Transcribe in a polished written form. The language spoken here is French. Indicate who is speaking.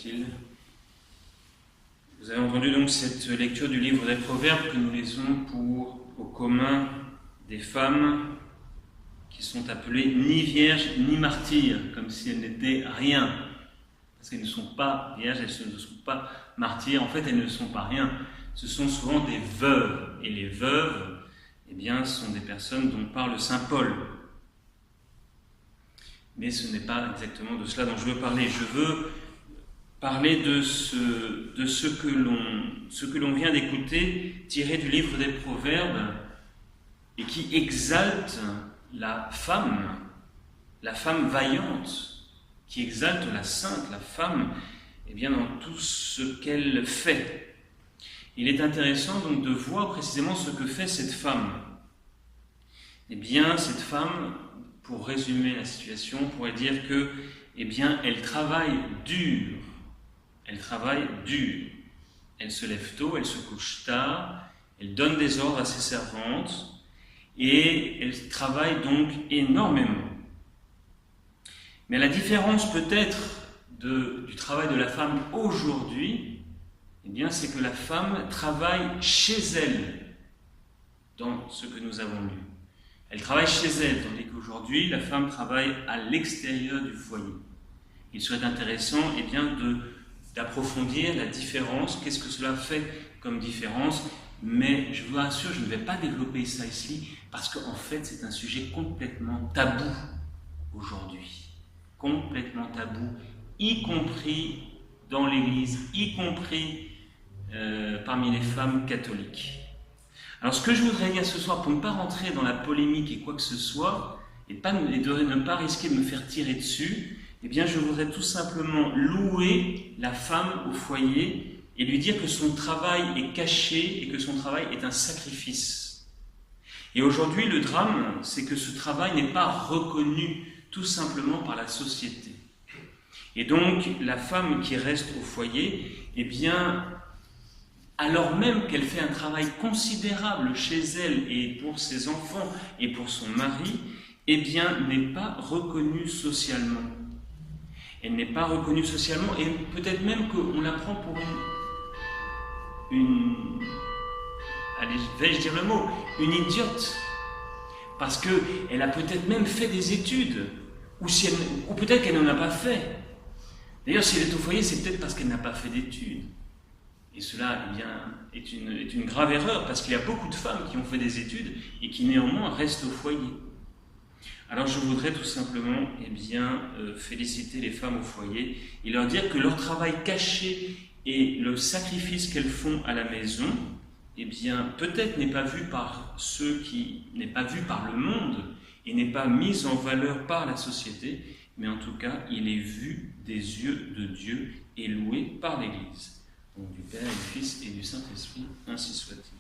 Speaker 1: soit-il. Vous avez entendu donc cette lecture du livre des Proverbes que nous lisons pour au commun des femmes qui sont appelées ni vierges ni martyrs, comme si elles n'étaient rien. Parce qu'elles ne sont pas vierges, elles ne sont pas martyrs, en fait elles ne sont pas rien. Ce sont souvent des veuves, et les veuves, eh bien, sont des personnes dont parle saint Paul. Mais ce n'est pas exactement de cela dont je veux parler. Je veux parler de ce que l'on vient d'écouter, tiré du livre des Proverbes, et qui exalte la femme vaillante, qui exalte la sainte, la femme, eh bien, dans tout ce qu'elle fait. Il est intéressant donc de voir précisément ce que fait cette femme. Eh bien, cette femme, pour résumer la situation, on pourrait dire que, eh bien, elle travaille dur. Elle travaille dur. Elle se lève tôt, elle se couche tard, elle donne des ordres à ses servantes et elle travaille donc énormément. Mais la différence peut-être du travail de la femme aujourd'hui, eh bien, c'est que la femme travaille chez elle dans ce que nous avons lu. Elle travaille chez elle, tandis qu'aujourd'hui, la femme travaille à l'extérieur du foyer. Il serait intéressant eh bien, d'approfondir la différence, qu'est-ce que cela fait comme différence, mais je vous rassure, je ne vais pas développer ça ici, parce qu'en fait, c'est un sujet complètement tabou aujourd'hui. Complètement tabou, y compris dans l'Église, y compris parmi les femmes catholiques. Alors ce que je voudrais dire ce soir, pour ne pas rentrer dans la polémique et quoi que ce soit, et de ne pas risquer de me faire tirer dessus, eh bien je voudrais tout simplement louer la femme au foyer et lui dire que son travail est caché et que son travail est un sacrifice. Et aujourd'hui, le drame, c'est que ce travail n'est pas reconnu tout simplement par la société. Et donc, la femme qui reste au foyer, eh bien, alors même qu'elle fait un travail considérable chez elle et pour ses enfants et pour son mari, eh bien, n'est pas reconnue socialement. Elle n'est pas reconnue socialement et peut-être même qu'on la prend pour allez, vais-je dire le mot, une idiote. Parce qu'elle a peut-être même fait des études, ou peut-être qu'elle n'en a pas fait. D'ailleurs, si elle est au foyer, c'est peut-être parce qu'elle n'a pas fait d'études. Et cela eh bien, est une grave erreur, parce qu'il y a beaucoup de femmes qui ont fait des études et qui néanmoins restent au foyer. Alors je voudrais tout simplement eh bien, féliciter les femmes au foyer et leur dire que leur travail caché et le sacrifice qu'elles font à la maison, eh bien, peut-être n'est pas vu par n'est pas vu par le monde et n'est pas mis en valeur par la société, mais en tout cas, il est vu des yeux de Dieu et loué par l'Église. Donc, du Père et du Fils et du Saint-Esprit, ainsi soit-il.